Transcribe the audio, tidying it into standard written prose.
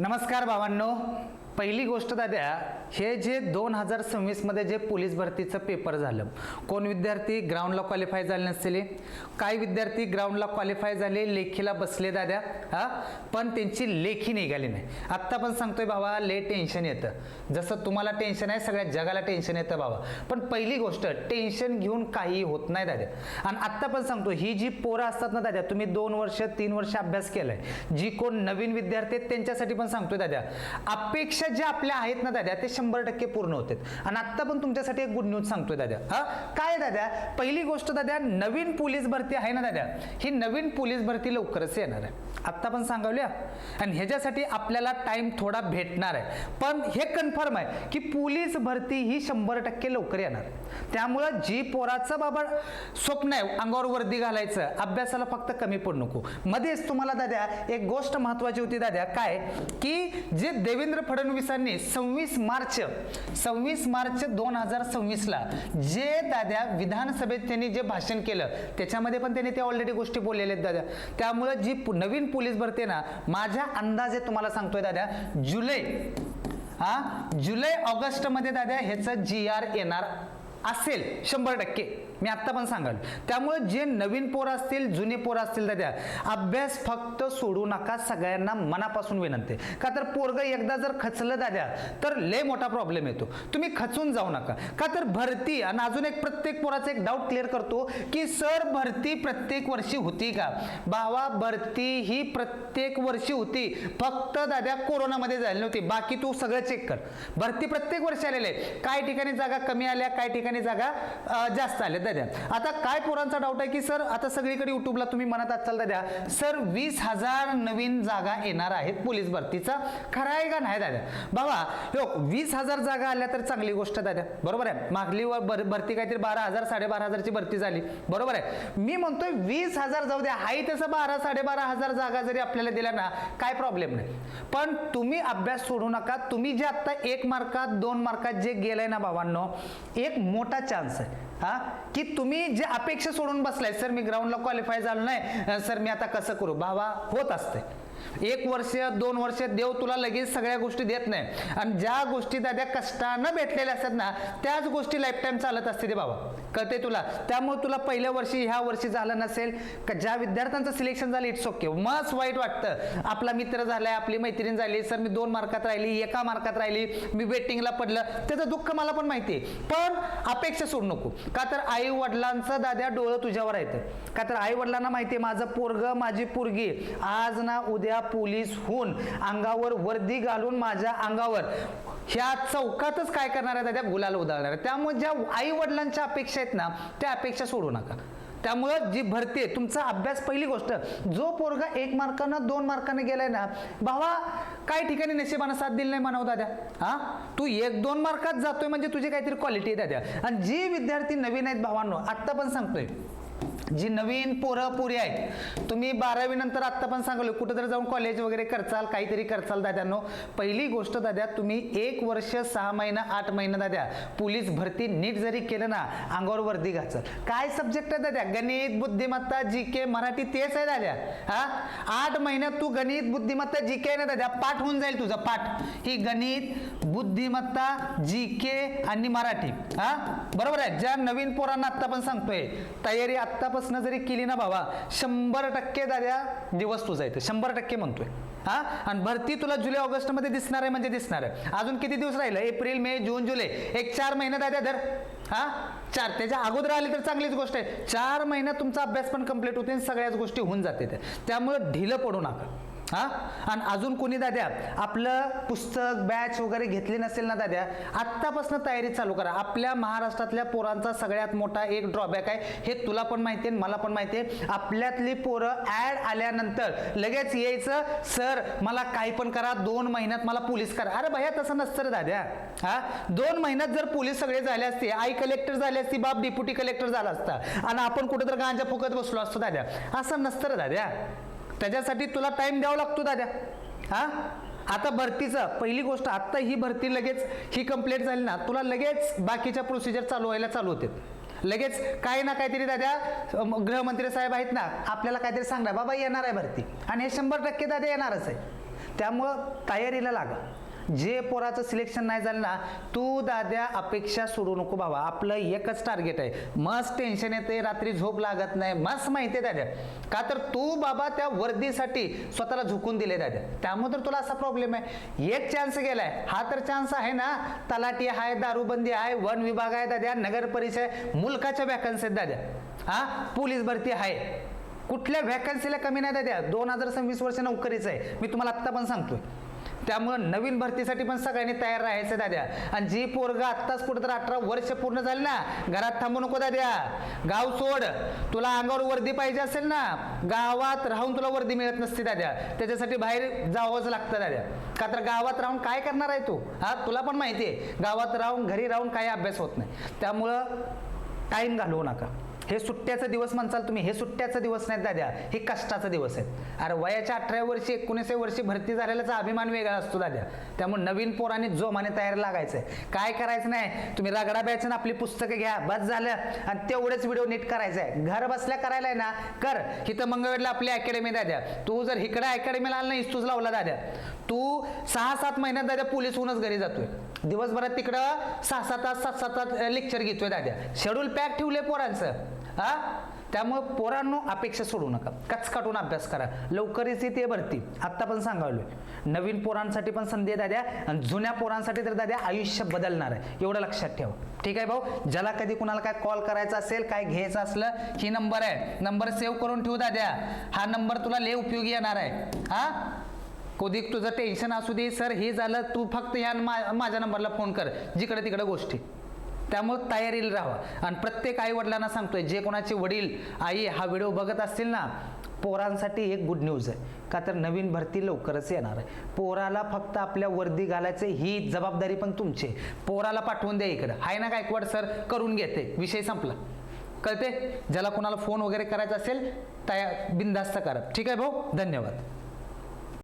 नमस्कार भावांनो, पहिली गोष्ट दाद्या, हे जे 2026 मध्ये जे पोलीस भरतीचं पेपर झालं, कोण विद्यार्थी ग्राउंडला क्वालिफाय झाले नसतील, काही विद्यार्थी ग्राउंडला क्वालिफाय झाले, लेखीला बसले दाद्या, पण त्यांची लेखी निघाली नाही. आत्ता पण सांगतोय भावा, लय टेन्शन येतं. जसं तुम्हाला टेन्शन आहे, सगळ्या जगाला टेन्शन येतं भावा. पण पहिली गोष्ट, टेन्शन घेऊन काही होत नाही दाद्या. आणि आत्ता पण सांगतो, ही जी पोरं असतात ना दाद्या, तुम्ही 2 वर्ष 3 वर्ष अभ्यास केलाय, जी कोण नवीन विद्यार्थी आहेत त्यांच्यासाठी पण सांगतोय दाद्या, अपेक्षा ज्या आपल्या आहेत ना दाद्या, ते 100% पूर्ण होतात. आणि आता पण तुमच्यासाठी एक गुड न्यूज सांगतोय दाद्या. काय दाद्या, पहिली गोष्ट दाद्या, नवीन पोलीस भरती आहे ना दाद्या, ही नवीन पोलीस भरती लवकरच येणार आहे. आत्ता पण सांगावल्या, आणि ह्याच्यासाठी आपल्याला टाइम थोडा भेटणार आहे. पण हे कन्फर्म आहे की पोलीस भरती ही 100% लवकर येणार. त्यामुळं जी पोराचं बाबा स्वप्न आहे अंगावर वर्दी घालायचं, अभ्यासाला फक्त कमी पडू नको. मध्येच तुम्हाला दाद्या एक गोष्ट महत्वाची होती दाद्या, काय की जे देवेंद्र फडणवीसांनी 26 मार्च 2026 ला जे दाद्या विधानसभेत त्यांनी जे भाषण केलं, त्याच्यामध्ये पण त्यांनी ते ऑलरेडी गोष्टी बोललेल्या आहेत दाद्या. त्यामुळे जी नवीन पोलीस भरती ना, माझ्या अंदाजे तुम्हाला सांगतोय दाद्या, जुलै ऑगस्ट मध्ये दाद्या ह्याचं GR येणार असेल 100%. मी आत्ता पण सांगाल. त्यामुळे जे नवीन पोरं असतील, जुने पोरं असतील दाद्या, अभ्यास फक्त सोडू नका. सगळ्यांना मनापासून विनंती. का तर पोरग एकदा जर खचलं दाद्या, तर लय मोठा प्रॉब्लेम येतो. तुम्ही खचून जाऊ नका. का तर भरती, आणि अजून एक प्रत्येक पोराचा एक डाऊट क्लिअर करतो की सर भरती प्रत्येक वर्षी होती का? भावा, भरती ही प्रत्येक वर्षी होती, फक्त दाद्या कोरोनामध्ये झाली नव्हती. बाकी तू सगळं चेक कर, भरती प्रत्येक वर्षी आलेले आहे. काही ठिकाणी जागा कमी आल्या, काही ठिकाणी जागा जास्त आल्या दाद्या. आता काय पोरांचा डाऊट आहे की सर, आता सगळीकडे युट्यूबला तुम्ही म्हणत असाल दाद्या, सर 20,000 नवीन जागा येणार आहेत पोलीस भरतीचा, खरं आहे का नाही दाद्या? बाबा 20,000 जागा आल्या तर चांगली गोष्ट दाद्या, बरोबर आहे. मागली भरती काहीतरी 12,000 12,500 ची भरती झाली, बरोबर आहे. मी म्हणतोय 20,000 जाऊ द्या, हाही तसं 12,000-12,500 जागा जरी आपल्याला दिल्या ना, काय प्रॉब्लेम नाही. पण तुम्ही अभ्यास सोडू नका. तुम्ही जे आता 1 मार्कात 2 मार्कात जे गेलाय ना भावांनो, एक मोठा चान्स आहे की तुम्ही जे अपेक्षा सोडून बसलाय, सर मी ग्राउंडला क्वालिफाय झालो नाही, सर मी आता कसं करू. भावा, होत असते. 1 वर्ष 2 वर्ष देव तुला लगेच सगळ्या गोष्टी देत नाही. आणि ज्या गोष्टी दाद्या कष्टानं भेटलेल्या असतात ना, त्याच गोष्टी लाईफ टाइम चालत असते ते बाबा, कळते तुला. त्यामुळे तुला पहिल्या वर्षी ह्या वर्षी झालं नसेल, का ज्या विद्यार्थ्यांचं सिलेक्शन झालं, इट्स ओके. मस्त वाईट वाटतं, आपला मित्र झालाय, आपली मैत्रीण झाली, सर मी 2 मार्कात राहिली, 1 मार्कात राहिली, मी वेटिंगला पडलं, त्याचं दुःख मला पण माहिती आहे. पण अपेक्षा सोडू नको. का तर आई वडिलांचं दाद्या डोळं तुझ्यावर येतं. का तर आई वडिलांना माहिती आहे, माझं पोरग माझी पोरगी आज ना उद्या पोलीस होऊन अंगावर वर्दी घालून माझ्या अंगावर ह्या चौकातच काय करणार आहे दाद्या, गुलाल उधळणार आहे. त्यामुळे ज्या आई वडिलांच्या अपेक्षा आहेत ना, त्या अपेक्षा सोडू नका. त्यामुळे जी भरती आहे, तुमचा अभ्यास, पहिली गोष्ट, जो पोरगा 1 मार्कानं 2 मार्कानं गेलाय ना भावा, काही ठिकाणी नशिबानं साथ दिली नाही म्हणावं दाद्या. तू 1-2 मार्कात जातोय म्हणजे तुझी काहीतरी क्वालिटी आहे दाद्या. आणि जी विद्यार्थी नवीन आहेत भावांनो, आत्ता पण सांगतोय, जी नवीन पोरं पुरी आहेत, तुम्ही 12वी नंतर आत्ता पण सांगलो कुठं तर जाऊन कॉलेज वगैरे करचाल, काहीतरी करचाल दाद्यानो. पहिली गोष्ट दाद्या, तुम्ही 1 वर्ष 6 महिना 8 महिना दाद्या पोलीस भरती नीट जरी केलं ना, अंगावर वर्दी घाचाल. काय सब्जेक्ट आहे दाद्या? गणित, बुद्धिमत्ता, GK, मराठी, तेच आहे दाद्या. 8 महिन्यात तू गणित, बुद्धिमत्ता, GK आहे ना दाद्या, पाठ होऊन जाईल तुझा पाठ. ही गणित, बुद्धिमत्ता, GK आणि मराठी, बरोबर आहे. ज्या नवीन पोरांना आत्ता पण सांगतोय, तयारी आत्ता जरी केली ना भावा, 100% दाद्या दिवस तुझा येतो, 100% म्हणतोय. आणि भरती तुला जुलै ऑगस्ट मध्ये दिसणार आहे म्हणजे दिसणार आहे. अजून किती दिवस राहिलं? एप्रिल, मे, जून, जुलै, एक 4 महिने दाद्या धर. 4, त्याच्या अगोदर आले तर चांगलीच गोष्ट आहे. 4 महिन्यात तुमचा अभ्यास पण कंप्लीट होते, सगळ्याच गोष्टी होऊन जाते. त्यामुळे ढिलं पडू नका. आणि अजून कोणी दाद्या आपलं पुस्तक बॅच वगैरे घेतली नसेल ना दाद्या, आत्तापासून तयारी चालू करा. आपल्या महाराष्ट्रातल्या पोरांचा सगळ्यात मोठा एक ड्रॉबॅक आहे, हे तुला पण माहिती आहे, मला पण माहिती आहे. आपल्यातली पोरं ऍड आल्यानंतर लगेच यायचं, सर मला काही पण करा, 2 महिन्यात मला पोलीस करा. अरे भैया, तसं नसतं रे दाद्या. 2 महिन्यात जर पोलीस सगळे झाले असते, आई कलेक्टर झाली असती, बाप डेप्युटी कलेक्टर झाला असता, आणि आपण कुठं तर गांजा फुकत बसलो असतो दाद्या. असं नसतं रे दाद्या. त्याच्यासाठी तुला टाइम द्यावा लागतो दाद्या. आता भरतीचं पहिली गोष्ट, आता ही भरती लगेच ही कंप्लीट झाली ना, तुला लगेच बाकीच्या प्रोसिजर चालू व्हायला चालू होते. लगेच काही ना काहीतरी दाद्या गृहमंत्री साहेब आहेत ना, आपल्याला काहीतरी सांगणार, बाबा येणार आहे भरती, आणि हे 100% दाद्या येणारच आहे. त्यामुळं तयारीला लागा. जे पोराचं सिलेक्शन नाही झालं ना, तू दाद्या अपेक्षा सोडू नको बाबा. आपलं एकच टार्गेट आहे. मस्त टेन्शन येते, रात्री झोप लागत नाही, मस्त माहिती आहे दाद्या. का तर तू बाबा त्या वर्दीसाठी स्वतःला झुकून दिले दाद्या. त्यामुळे तर तुला असा प्रॉब्लेम आहे. एक चान्स गेलाय, हा तर चान्स आहे ना. तलाठी आहे, दारूबंदी आहे, वन विभाग आहे दाद्या, नगर परिषद, मुलकाच्या वॅकन्सी आहेत दाद्या. हा, पोलीस भरती आहे. कुठल्या वॅकन्सीला कमी नाही दाद्या. 2026 वर्ष नोकरीच आहे, मी तुम्हाला आत्ता पण सांगतोय. त्यामुळं नवीन भरतीसाठी पण सगळ्यांनी तयार राहायचं दाद्या. आणि जी पोरगा आत्ताच कुठं तर 18 वर्ष पूर्ण झाली ना, घरात थांबू नको दाद्या. गाव सोड. तुला अंगावर वर्दी पाहिजे असेल ना, गावात राहून तुला वर्दी मिळत नसते दाद्या. त्याच्यासाठी बाहेर जावंच लागतं दाद्या. का तर गावात राहून काय करणार आहे तू? हा, तुला पण माहिती आहे, गावात राहून घरी राहून काही अभ्यास होत नाही. त्यामुळं टाइम घालवू नका. हे सुट्ट्याचा दिवस म्हणसाल तुम्ही, हे सुट्ट्याचा दिवस नाहीत दाद्या, हे कष्टाचा दिवस आहे. अरे वयाच्या 18 वर्षी 19 वर्षी भरती झालेल्याचा अभिमान वेगळा असतो दाद्या. त्यामुळे नवीन पोरांनी जोमाने तयारी लागायचंय. काय करायचं नाही, तुम्ही रगडा ब्याचं ना, आपली पुस्तकं घ्या, बस झालं. आणि तेवढेच व्हिडिओ नीट करायचंय. घर बसल्या करायला आहे ना, कर. इथं मंगळवेढला आपली अकॅडमी दाद्या. तू जर इकडे अकॅडमीला आला नाही, तुझ लावला दाद्या, तू 6-7 महिन्यात दाद्या पोलीस होऊनच घरी जातोय. दिवसभरात तिकडं 6-6 तास 7-7 तास लेक्चर घेतोय दाद्या. शेड्यूल पॅक ठेवले पोरांचं. हा, त्यामुळे पोरांनो अपेक्षा सोडू नका. कचकाटून अभ्यास करा. लवकरच येते भरती. आत्ता पण सांगालोय, नवीन पोरांसाठी पण संधी आहे दाद्या, आणि जुन्या पोरांसाठी तर दाद्या आयुष्य बदलणार आहे. एवढं लक्षात ठेवा. ठीक आहे भाऊ. ज्याला कधी कुणाला काय कॉल करायचा असेल, काय घ्यायचं असलं, ही नंबर आहे. नंबर सेव्ह करून ठेवू दाद्या. हा नंबर तुला लय उपयोगी येणार आहे. हा, कधी तुझं टेन्शन असू दे, सर हे झालं, तू फक्त ह्या माझ्या नंबरला फोन कर, जिकडे तिकडे गोष्टी. त्यामुळे तयारीला राहा. आणि प्रत्येक आई वडिलांना सांगतोय, जे कोणाचे वडील आई हा व्हिडिओ बघत असतील ना, पोरांसाठी एक गुड न्यूज आहे. का तर नवीन भरती लवकरच येणार आहे. पोराला फक्त आपल्या वर्दी घालायचे, ही जबाबदारी पण तुमची. पोराला पाठवून द्या इकडं. हाय ना गायकवाड सर, करून घेते, विषय संपला. कळते. ज्याला कोणाला फोन वगैरे करायचा असेल, बिनधास्त करा. ठीक आहे भाऊ, धन्यवाद.